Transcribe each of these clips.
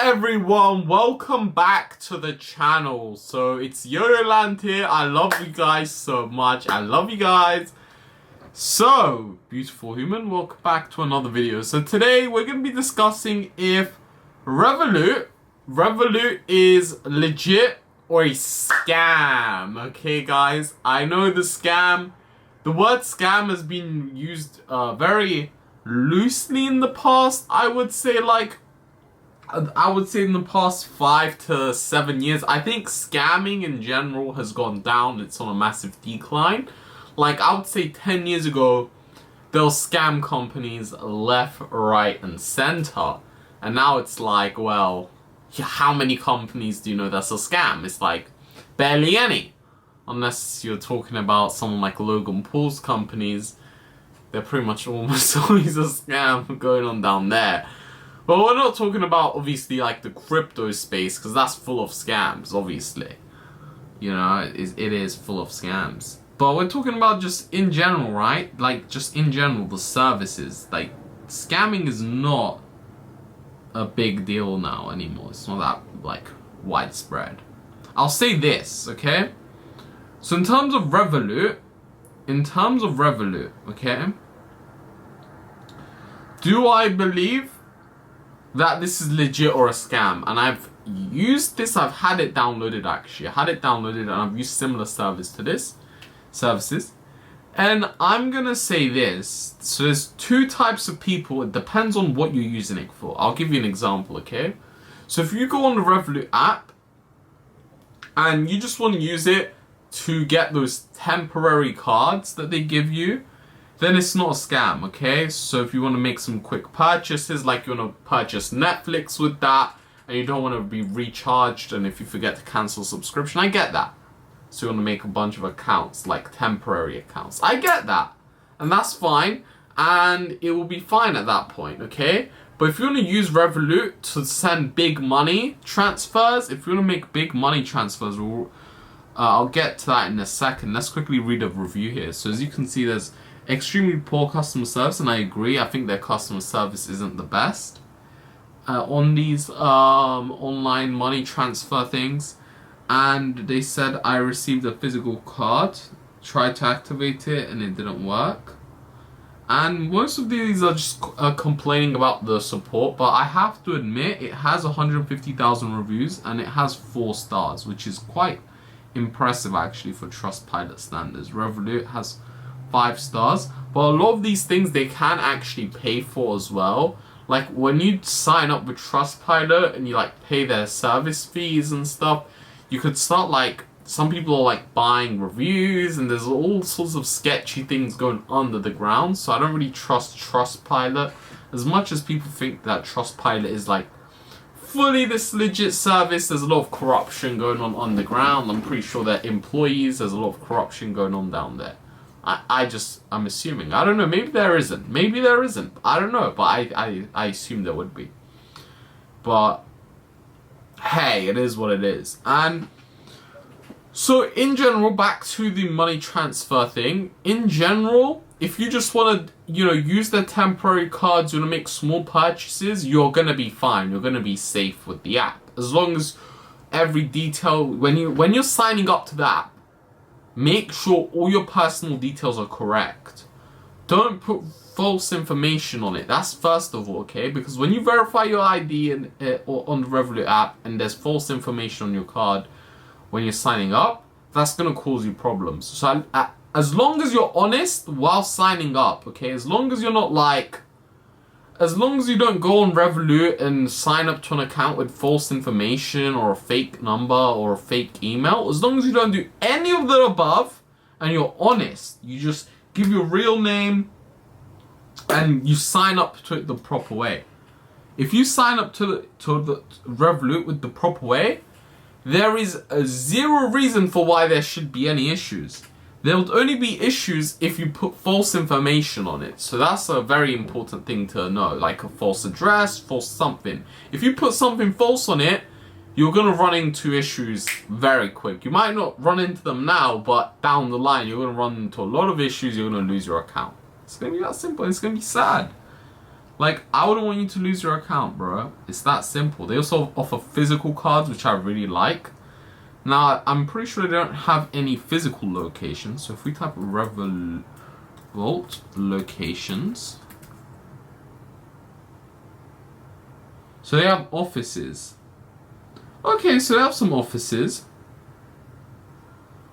everyone, welcome back to the channel. So it's Yoyoland here. I love you guys so much. I love you guys. So, beautiful human, welcome back to another video. So today we're going to be discussing if Revolut is legit or a scam. Okay guys, I know the word scam has been used very loosely in the past. I would say in the past 5 to 7 years, I think scamming in general has gone down. It's on a massive decline. Like, I would say 10 years ago, there were scam companies left, right, and center. And now it's like, well, how many companies do you know that's a scam? It's like, barely any. Unless you're talking about someone like Logan Paul's companies, they're pretty much almost always a scam going on down there. But we're not talking about, obviously, like the crypto space, because that's full of scams, obviously. You know, it is full of scams. But we're talking about just in general, right? Like, just in general, the services. Like, scamming is not a big deal now anymore. It's not that, like, widespread. I'll say this, okay? So in terms of Revolut, okay? Do I believe that this is legit or a scam? And I've used this, I've had it downloaded actually. I had it downloaded and I've used similar services, and I'm gonna say this. So there's two types of people. It depends on what you're using it for. I'll give you an example, okay? So if you go on the Revolut app and you just want to use it to get those temporary cards that they give you, then it's not a scam, okay? So if you want to make some quick purchases, like you want to purchase Netflix with that, and you don't want to be recharged, and if you forget to cancel subscription, I get that. So you want to make a bunch of accounts, like temporary accounts. I get that. And that's fine, and it will be fine at that point, okay? But if you want to use Revolut to send big money transfers, if you want to make big money transfers, I'll get to that in a second. Let's quickly read a review here. So as you can see, there's extremely poor customer service, and I agree. I think their customer service isn't the best on these online money transfer things. And they said I received a physical card, tried to activate it, and it didn't work. And most of these are just complaining about the support, but I have to admit it has 150,000 reviews and it has 4 stars, which is quite impressive actually for Trustpilot standards. Revolut has 5 stars, but a lot of these things they can actually pay for as well. Like when you sign up with Trustpilot and you like pay their service fees and stuff, you could start like, some people are like buying reviews, and there's all sorts of sketchy things going under the ground. So I don't really trust Trustpilot as much as people think that Trustpilot is like fully this legit service. There's a lot of corruption going on underground. I'm pretty sure their employees, there's a lot of corruption going on down there. I'm assuming. I don't know, maybe there isn't. Maybe there isn't. I don't know, but I assume there would be. But hey, it is what it is. And so in general, back to the money transfer thing. In general, if you just want to, use the temporary cards, you want to make small purchases, you're going to be fine. You're going to be safe with the app. As long as every detail, when you're signing up to the app, make sure all your personal details are correct. Don't put false information on it. That's first of all, okay? Because when you verify your ID on the Revolut app and there's false information on your card when you're signing up, that's going to cause you problems. So as long as you're honest while signing up, okay? As long as you don't go on Revolut and sign up to an account with false information or a fake number or a fake email, as long as you don't do any of the above and you're honest, you just give your real name and you sign up to it the proper way. If you sign up to the Revolut with the proper way, there is zero reason for why there should be any issues. There would only be issues if you put false information on it. So that's a very important thing to know, like a false address, false something. If you put something false on it, you're going to run into issues very quick. You might not run into them now, but down the line, you're going to run into a lot of issues. You're going to lose your account. It's going to be that simple. It's going to be sad. Like, I wouldn't want you to lose your account, bro. It's that simple. They also offer physical cards, which I really like. Now, I'm pretty sure they don't have any physical locations. So if we type revolut locations. So they have offices. Okay, so they have some offices.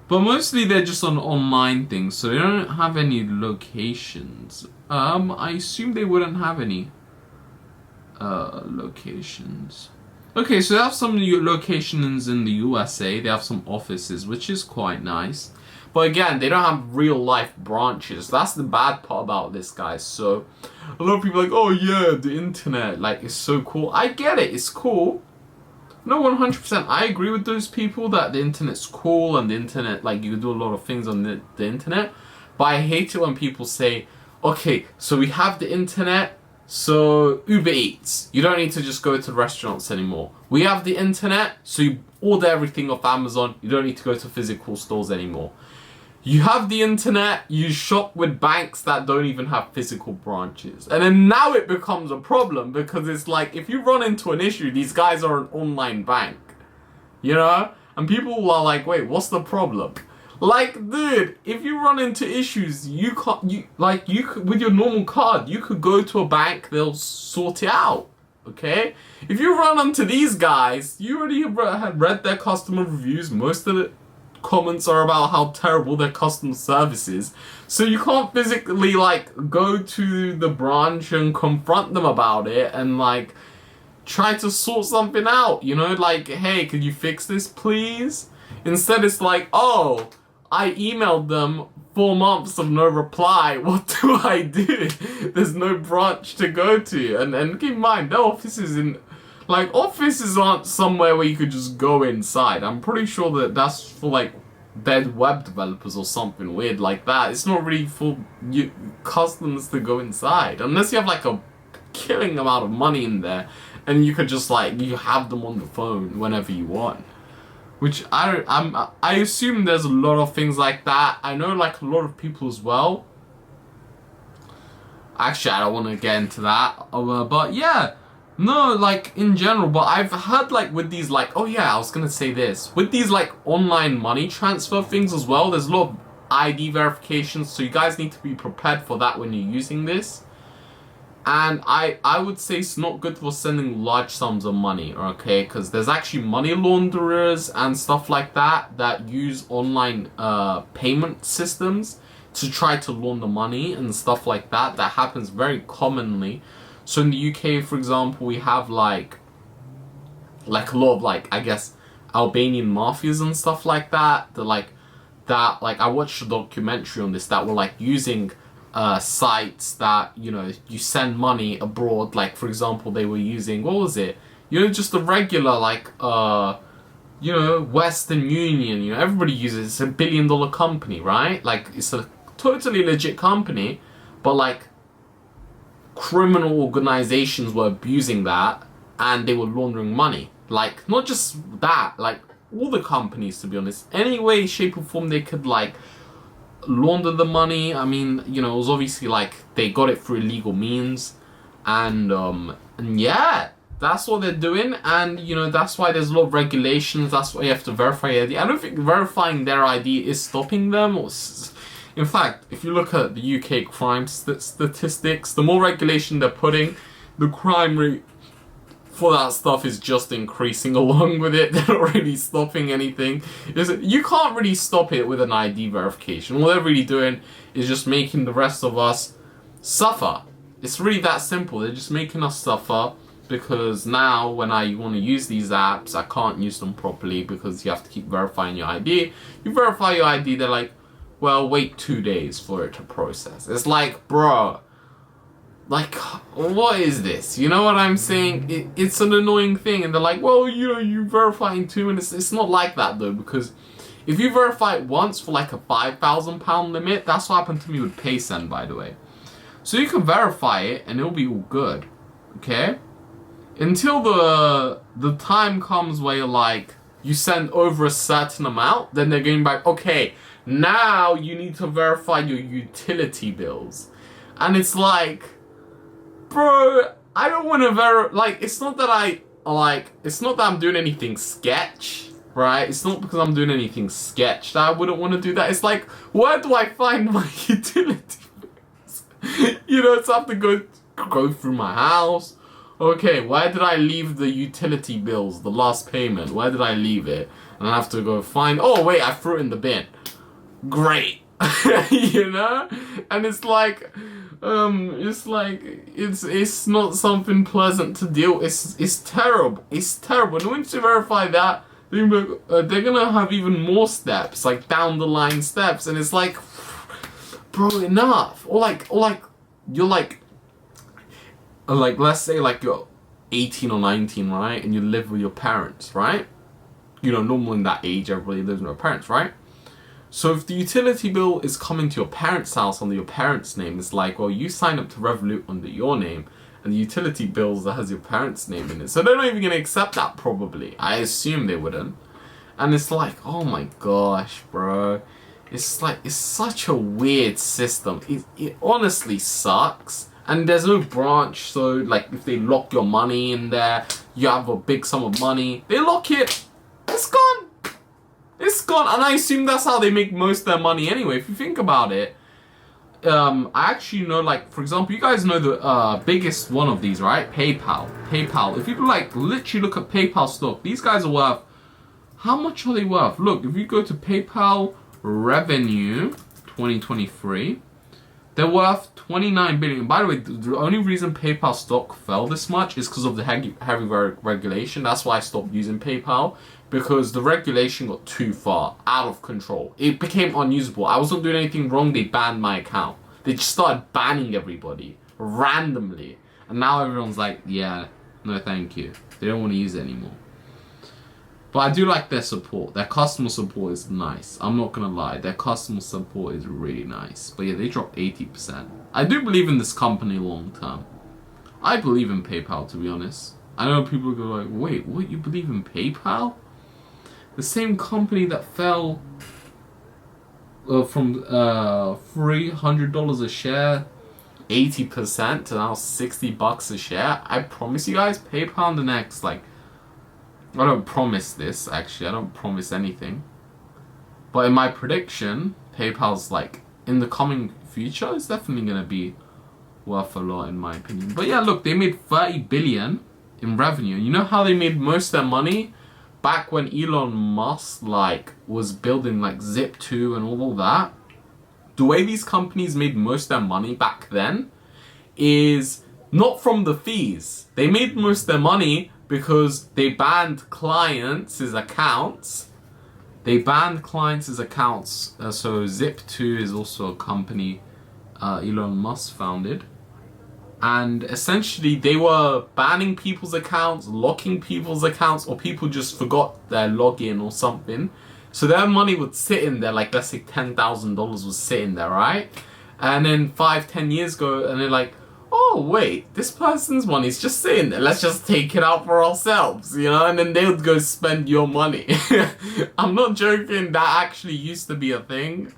But mostly they're just on online things, so they don't have any locations. I assume they wouldn't have any locations. Okay, so they have some locations in the USA. They have some offices, which is quite nice. But again, they don't have real life branches. That's the bad part about this, guys. So a lot of people are like, oh yeah, the internet, like, it's so cool. I get it, it's cool. No, 100%. I agree with those people that the internet's cool and the internet, like, you can do a lot of things on the internet. But I hate it when people say, okay, so we have the internet, so Uber Eats. You don't need to just go to restaurants anymore. We have the internet, so you order everything off Amazon. You don't need to go to physical stores anymore. You have the internet, you shop with banks that don't even have physical branches. And then now it becomes a problem because it's like, if you run into an issue, these guys are an online bank. You know? And people are like, wait, what's the problem? Like, dude, if you run into issues, you could, with your normal card, you could go to a bank, they'll sort it out. Okay? If you run into these guys, you already have read their customer reviews, most of the comments are about how terrible their customer service is, so you can't physically like go to the branch and confront them about it and like try to sort something out, you know, like, hey, could you fix this please? Instead it's like, oh, I emailed them 4 months of no reply, what do I do? There's no branch to go to. And keep in mind, their offices offices aren't somewhere where you could just go inside. I'm pretty sure that that's for like dead web developers or something weird like that. It's not really for you customers to go inside unless you have like a killing amount of money in there and you could just like, you have them on the phone whenever you want. Which I assume there's a lot of things like that. I know like a lot of people as well. Actually, I don't want to get into that. But yeah. No, like, in general, but I've heard, like, with these, like, oh yeah, I was gonna say this. With these, like, online money transfer things as well, there's a lot of ID verifications, so you guys need to be prepared for that when you're using this. And I would say it's not good for sending large sums of money, okay? Because there's actually money launderers and stuff like that that use online payment systems to try to launder money and stuff like that. That happens very commonly. So in the UK, for example, we have like a lot of like, I guess, Albanian mafias and stuff like that. I watched a documentary on this that were like using sites that, you know, you send money abroad. Like, for example, they were using, what was it? You know, just a regular like, you know, Western Union. You know, everybody uses it. It's $1 billion company, right? Like, it's a totally legit company, but like, criminal organizations were abusing that and they were laundering money. Like, not just that, like all the companies, to be honest, any way, shape or form they could like launder the money. I mean, you know, it was obviously like they got it through illegal means, and yeah, that's what they're doing. And you know, that's why there's a lot of regulations. That's why you have to verify your ID. I don't think verifying their ID is stopping them. In fact, if you look at the UK crime statistics, the more regulation they're putting, the crime rate for that stuff is just increasing along with it. They're not really stopping anything. You can't really stop it with an ID verification. What they're really doing is just making the rest of us suffer. It's really that simple. They're just making us suffer because now when I want to use these apps, I can't use them properly because you have to keep verifying your ID. You verify your ID, they're like, well, wait 2 days for it to process. It's like, bro, like, what is this? You know what I'm saying? It's an annoying thing. And they're like, well, you know, you verify in 2 minutes. It's not like that, though, because if you verify it once for like a £5,000 limit, that's what happened to me with PaySend, by the way. So you can verify it and it'll be all good, okay? Until the time comes where you're like, you send over a certain amount, then they're going back, okay, now you need to verify your utility bills. And it's like, Bro, I don't want to like, it's not that it's not that I'm doing anything sketch, right? It's not because I'm doing anything sketch that I wouldn't want to do that. It's like, where do I find my utility bills? You know, it's have to go through my house. Okay, where did I leave the utility bills, the last payment? Where did I leave it? And I have to go find, oh wait, I threw it in the bin. Great. You know? And it's like, it's not something pleasant to deal. It's terrible. It's terrible. And once you verify that, they're gonna have even more steps, like down the line steps, and it's like, bro, enough. Or like you're like let's say like you're 18 or 19, right, and you live with your parents, right? You know, normally in that age, everybody lives with their parents, right? So if the utility bill is coming to your parents' house under your parents' name, it's like, well, you sign up to Revolut under your name, and the utility bills that has your parents' name in it. So they're not even going to accept that, probably. I assume they wouldn't. And it's like, oh my gosh, bro. It's like, it's such a weird system. It honestly sucks. And there's no branch, so like if they lock your money in there, you have a big sum of money, they lock it, it's gone. It's gone, and I assume that's how they make most of their money anyway. If you think about it, I actually know, like, for example, you guys know the biggest one of these, right? PayPal. PayPal. If you like literally look at PayPal stock, these guys are worth, how much are they worth? Look, if you go to PayPal revenue 2023, they're worth 29 billion. By the way, the only reason PayPal stock fell this much is because of the heavy regulation. That's why I stopped using PayPal, because the regulation got too far, out of control. It became unusable. I wasn't doing anything wrong, they banned my account. They just started banning everybody, randomly. And now everyone's like, yeah, no thank you. They don't want to use it anymore. But I do like their support. Their customer support is nice. I'm not gonna lie, their customer support is really nice. But yeah, they dropped 80%. I do believe in this company long term. I believe in PayPal, to be honest. I know people go like, wait, what, you believe in PayPal? The same company that fell from $300 a share, 80% to now $60 a share. I promise you guys, PayPal in the next, like, I don't promise this, actually. I don't promise anything. But in my prediction, PayPal's, like, in the coming future, it's definitely going to be worth a lot, in my opinion. But yeah, look, they made 30 billion in revenue. You know how they made most of their money? Back when Elon Musk, like, was building, like, Zip2 and all of that. The way these companies made most of their money back then is not from the fees. They made most of their money because they banned clients' accounts. They banned clients' accounts. So Zip2 is also a company Elon Musk founded. And essentially they were banning people's accounts, locking people's accounts, or people just forgot their login or something. So their money would sit in there, like let's say $10,000 was sitting there, right? And then 5-10 years ago, and they're like, oh wait, this person's money's just sitting there, let's just take it out for ourselves, you know? And then they would go spend your money. I'm not joking, that actually used to be a thing.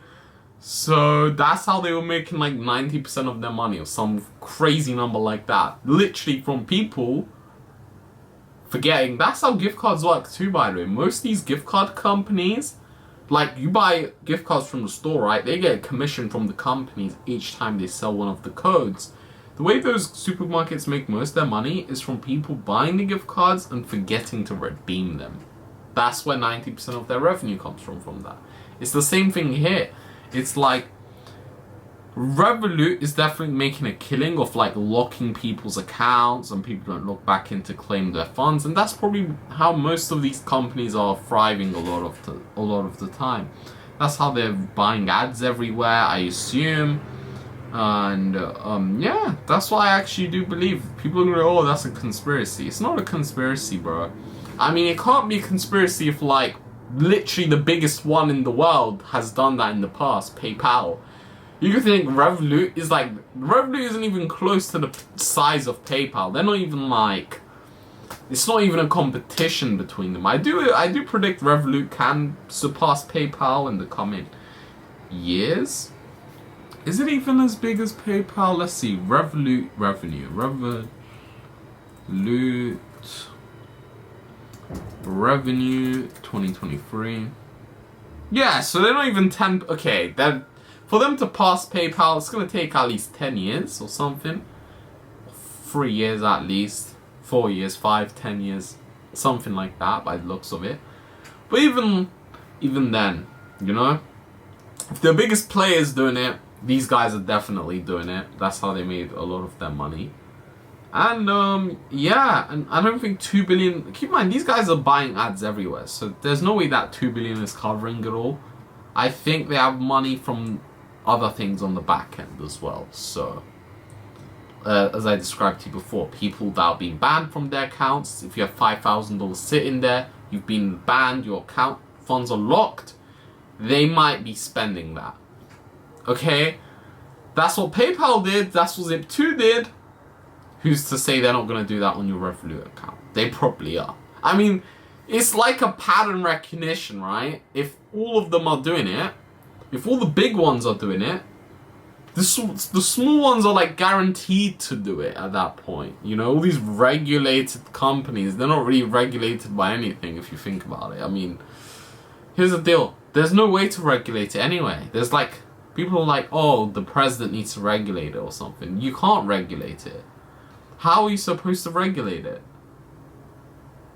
So that's how they were making like 90% of their money, or some crazy number like that. Literally from people forgetting. That's how gift cards work too, by the way. Most of these gift card companies, like you buy gift cards from the store, right? They get a commission from the companies each time they sell one of the codes. The way those supermarkets make most of their money is from people buying the gift cards and forgetting to redeem them. That's where 90% of their revenue comes from that. It's the same thing here. It's like Revolut is definitely making a killing of like locking people's accounts, and people don't look back in to claim their funds, and that's probably how most of these companies are thriving a lot of the time. That's how they're buying ads everywhere, I assume. And yeah, that's why I actually do believe people are gonna go, oh, that's a conspiracy. It's not a conspiracy, bro. I mean, it can't be a conspiracy if like literally the biggest one in the world has done that in the past, PayPal. You could think Revolut is like, Revolut isn't even close to the size of PayPal. They're not even like, it's not even a competition between them. I do predict Revolut can surpass PayPal in the coming years. Is it even as big as PayPal? Let's see. Revolut revenue. Revolut revenue 2023. Yeah, so they're not even 10. Okay, then for them to pass PayPal, it's gonna take at least 10 years or something. 3 years at least. 4 years, 5, 10 years, something like that by the looks of it. But even then, you know, if the biggest players doing it, these guys are definitely doing it. That's how they made a lot of their money. And yeah, and I don't think 2 billion. Keep in mind, these guys are buying ads everywhere, so there's no way that 2 billion is covering it all. I think they have money from other things on the back end as well. So, as I described to you before, people that are being banned from their accounts. If you have $5,000 sitting there, you've been banned, your account funds are locked. They might be spending that. Okay, that's what PayPal did. That's what Zip2 did. Who's to say they're not going to do that on your Revolut account? They probably are. I mean, it's like a pattern recognition, right? If all of them are doing it, if all the big ones are doing it, the small ones are like guaranteed to do it at that point. You know, all these regulated companies, they're not really regulated by anything if you think about it. I mean, here's the deal. There's no way to regulate it anyway. There's like, people are like, oh, the president needs to regulate it or something. You can't regulate it. How are you supposed to regulate it?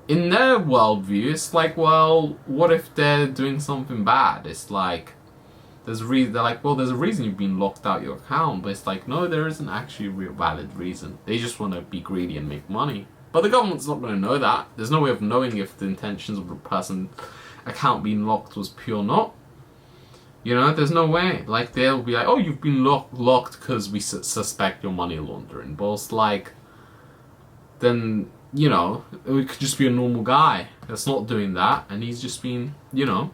In their worldview, it's like, well, what if they're doing something bad? It's like, there's a reason. They're like, well, there's a reason you've been locked out your account. But it's like, no, there isn't actually a real valid reason. They just want to be greedy and make money. But the government's not going to know that. There's no way of knowing if the intentions of the person's account being locked was pure or not. You know, there's no way. Like, they'll be like, oh, you've been locked because we suspect your money laundering. But it's like, then, you know, it could just be a normal guy that's not doing that, and he's just been, you know,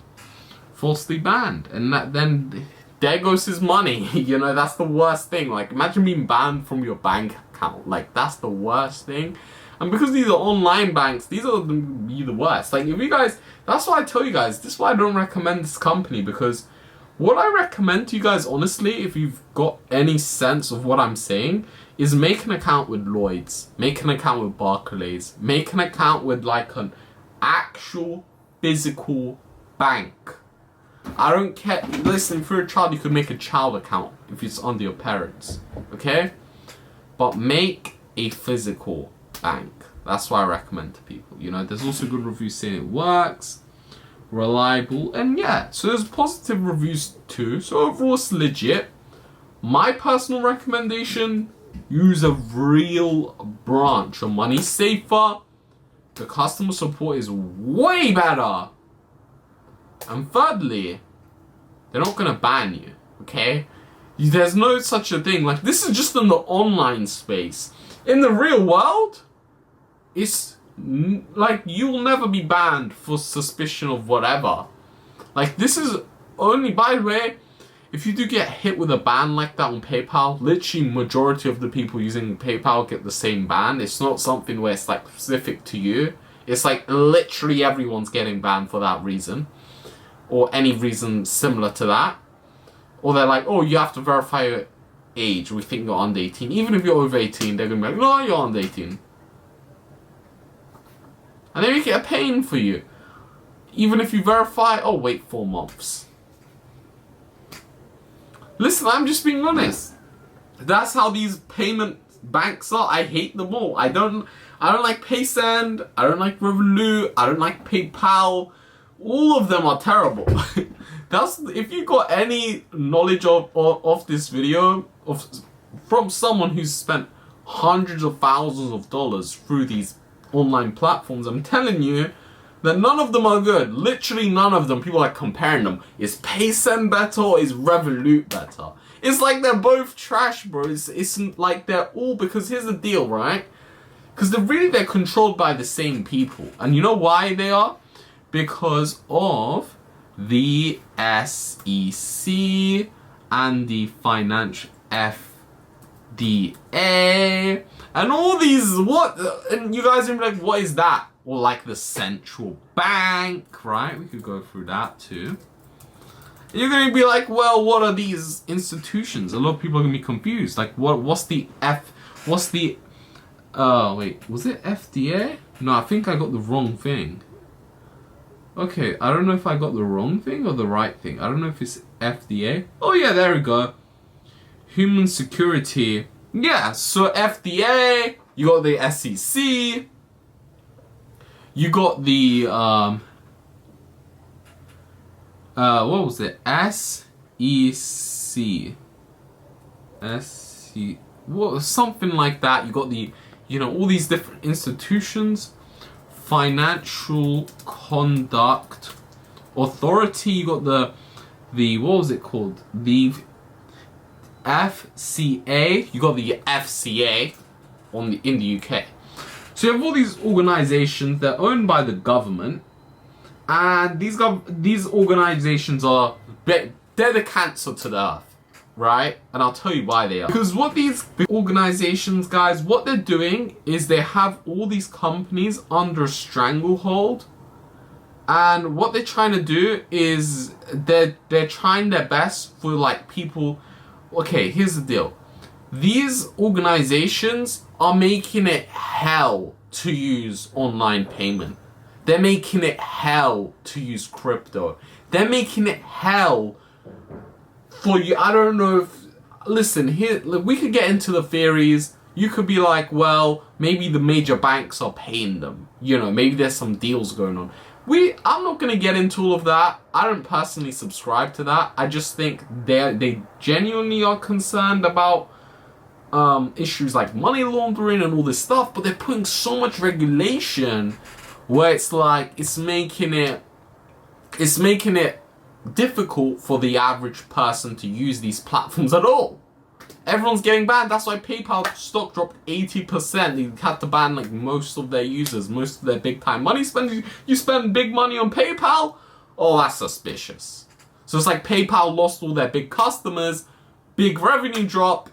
falsely banned. And then there goes his money. You know, that's the worst thing. Like, imagine being banned from your bank account. Like, that's the worst thing. And because these are online banks, these are the worst. Like, if you guys, that's why I tell you guys, this is why I don't recommend this company, because what I recommend to you guys, honestly, if you've got any sense of what I'm saying, is make an account with Lloyd's, make an account with Barclays, make an account with like an actual physical bank. I don't care. Listen, if you're a child, you could make a child account if it's under your parents, okay? But make a physical bank. That's what I recommend to people. You know, there's also good reviews saying it works, reliable, and yeah, so there's positive reviews too. So overall, it's legit. My personal recommendation: use a real branch. Your money's safer. The customer support is way better. And thirdly, they're not gonna ban you, okay? There's no such a thing. Like, this is just in the online space. In the real world, it's like, you'll never be banned for suspicion of whatever. Like, this is only, by the way, if you do get hit with a ban like that on PayPal, literally majority of the people using PayPal get the same ban. It's not something where it's like specific to you. It's like literally everyone's getting banned for that reason, or any reason similar to that. Or they're like, oh, you have to verify your age. We think you're under 18. Even if you're over 18, they're going to be like, no, you're under 18. And they make it a pain for you. Even if you verify, oh, wait 4 months. Listen, I'm just being honest. That's how these payment banks are. I hate them all. I don't like PaySend. I don't like Revolut. I don't like PayPal. All of them are terrible. That's, if you got any knowledge of this video from someone who's spent hundreds of thousands of dollars through these online platforms, I'm telling you that none of them are good. Literally none of them. People are comparing them. Is PaySend better or is Revolut better? It's like they're both trash, bro. It's like they're all, because here's the deal, right? Because they're controlled by the same people. And you know why they are? Because of the SEC and the financial FDA and all these, what? And you guys are gonna be like, what is that? Or like the central bank, right? We could go through that too. You're gonna be like, well, what are these institutions? A lot of people are gonna be confused. Like, what's the wait, was it FDA? No, I think I got the wrong thing. Okay, I don't know if I got the wrong thing or the right thing. I don't know if it's FDA. Oh yeah, there we go. Human Security. Yeah, so FDA, you got the SEC, you got the what was it? SEC. What, something like that. You got the, all these different institutions. Financial Conduct Authority. You got the what was it called? The FCA. You got the FCA in the UK. So you have all these organizations. They're owned by the government, and these organizations are they're the cancer to the earth. Right? And I'll tell you why they are. Because what these organizations, guys, what they're doing is they have all these companies under a stranglehold. And what they're trying to do is they're trying their best for like people. Okay, here's the deal. These organizations are making it hell to use online payment. They're making it hell to use crypto. They're making it hell for you. I don't know if, listen, here we could get into the theories. You could be like, well, maybe the major banks are paying them. Maybe there's some deals going on. I'm not gonna get into all of that. I don't personally subscribe to that. I just think they genuinely are concerned about issues like money laundering and all this stuff, but they're putting so much regulation where it's like it's making it difficult for the average person to use these platforms at all. Everyone's getting banned. That's why PayPal stock dropped 80%. They had to ban like most of their users, most of their big time money spenders. You spend big money on PayPal? Oh, that's suspicious. So it's like PayPal lost all their big customers, big revenue drop,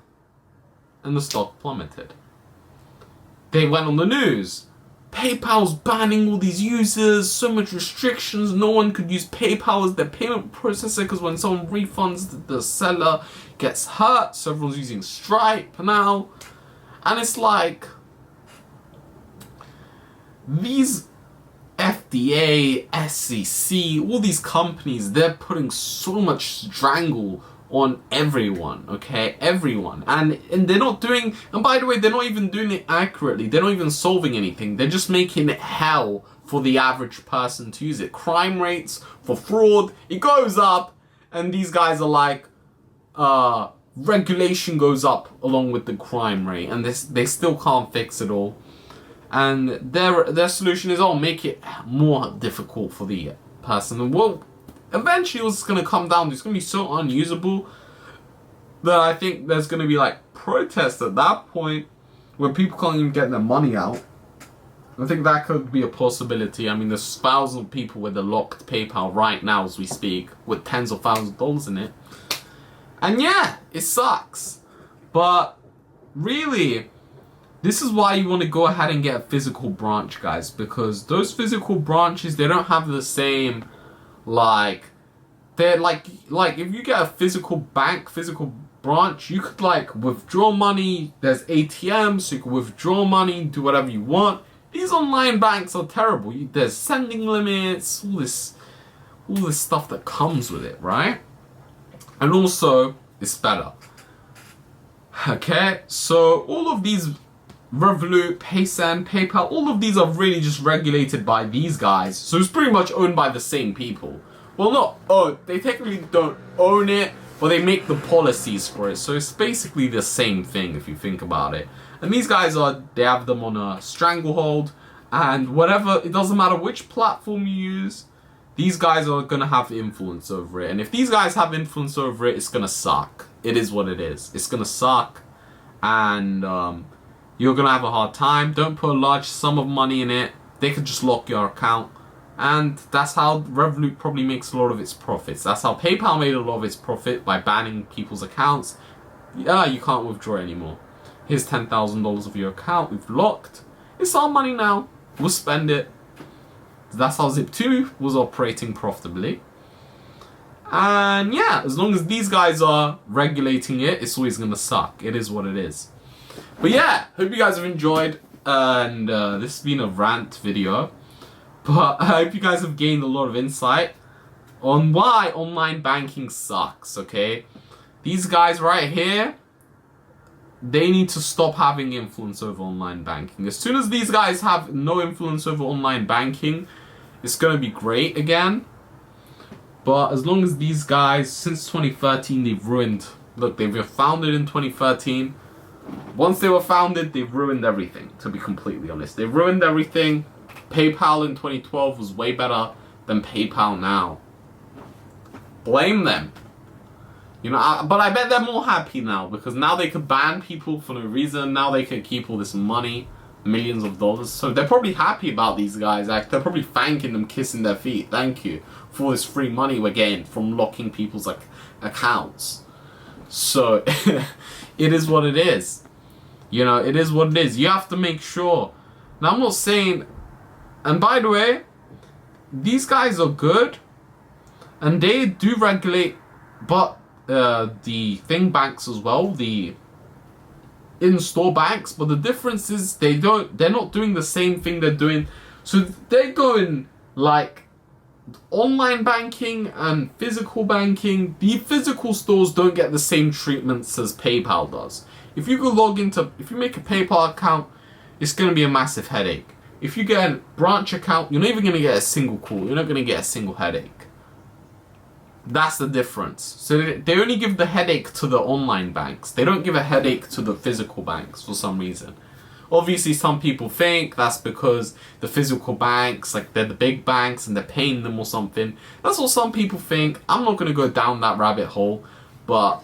and the stock plummeted. They went on the news. PayPal's banning all these users, so much restrictions, no one could use PayPal as their payment processor because when someone refunds, the seller gets hurt, so everyone's using Stripe now. And it's like, these FDA, SEC, all these companies, they're putting so much strangle on everyone, okay? Everyone. And they're not doing, and by the way, they're not even doing it accurately. They're not even solving anything. They're just making it hell for the average person to use it. Crime rates for fraud, it goes up, and these guys are like, regulation goes up along with the crime rate, and they still can't fix it all. And their solution is, make it more difficult for the person. And well, eventually what's going to come down to, it's going to be so unusable that I think there's going to be like protests at that point where people can't even get their money out. I think that could be a possibility. I mean, there's thousands of people with a locked PayPal right now as we speak with tens of thousands of dollars in it. And yeah, it sucks. But really, this is why you want to go ahead and get a physical branch, guys, because those physical branches, they don't have the same, like, they're like if you get a physical branch, you could like withdraw money. There's ATMs, so you can withdraw money, do whatever you want. These online banks are terrible. There's sending limits, all this stuff that comes with it, right? And also, it's better. Okay, so all of these Revolut, Paysend, PayPal, all of these are really just regulated by these guys. So it's pretty much owned by the same people. Well, they technically don't own it, but they make the policies for it. So it's basically the same thing if you think about it. And these guys they have them on a stranglehold, and whatever, it doesn't matter which platform you use, these guys are gonna have influence over it. And if these guys have influence over it, it's gonna suck. It is what it is. It's gonna suck, and you're gonna have a hard time. Don't put a large sum of money in it. They could just lock your account. And that's how Revolut probably makes a lot of its profits. That's how PayPal made a lot of its profit, by banning people's accounts. Yeah, you can't withdraw anymore. Here's $10,000 of your account, we've locked. It's our money now, we'll spend it. That's how Zip2 was operating profitably. And yeah, as long as these guys are regulating it, it's always gonna suck. It is what it is. But yeah, hope you guys have enjoyed. And this has been a rant video. But I hope you guys have gained a lot of insight on why online banking sucks, okay? These guys right here, they need to stop having influence over online banking. As soon as these guys have no influence over online banking, it's going to be great again. But as long as these guys, since 2013, they've ruined... Look, they were founded in 2013. Once they were founded, they've ruined everything, to be completely honest. They ruined everything. PayPal in 2012 was way better than PayPal now. Blame them. You know, but I bet they're more happy now, because now they could ban people for no reason. Now they can keep all this money, millions of dollars. So they're probably happy about these guys. They're probably thanking them, kissing their feet. Thank you for this free money we're getting from locking people's accounts. So it is what it is. You know, it is what it is. You have to make sure. Now, I'm not saying... And by the way, these guys are good. And they do regulate, but the thing banks as well, the in-store banks. But the difference is they're not doing the same thing they're doing. So they're going like online banking and physical banking. The physical stores don't get the same treatments as PayPal does. If you make a PayPal account, it's going to be a massive headache. If you get a branch account, you're not even going to get a single call. You're not going to get a single headache. That's the difference. So they only give the headache to the online banks. They don't give a headache to the physical banks for some reason. Obviously, some people think that's because the physical banks, like they're the big banks and they're paying them or something. That's what some people think. I'm not going to go down that rabbit hole. But,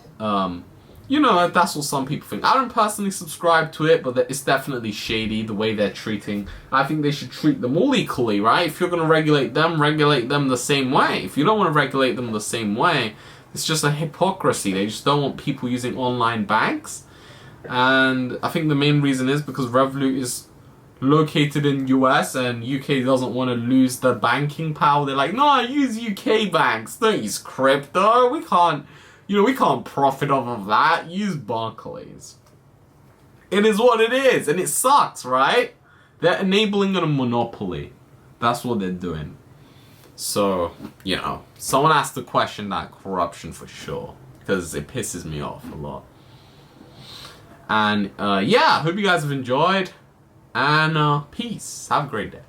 you know, that's what some people think. I don't personally subscribe to it, but it's definitely shady the way they're treating. I think they should treat them all equally, right? If you're going to regulate them the same way. If you don't want to regulate them the same way, it's just a hypocrisy. They just don't want people using online banks. And I think the main reason is because Revolut is located in US and UK doesn't want to lose their banking power. They're like, no, use UK banks. Don't use crypto. We can't profit off of that. Use Barclays. It is what it is, and it sucks, right? They're enabling a monopoly. That's what they're doing. So, you know, someone has to question that corruption for sure, because it pisses me off a lot. And, yeah, hope you guys have enjoyed, and peace. Have a great day.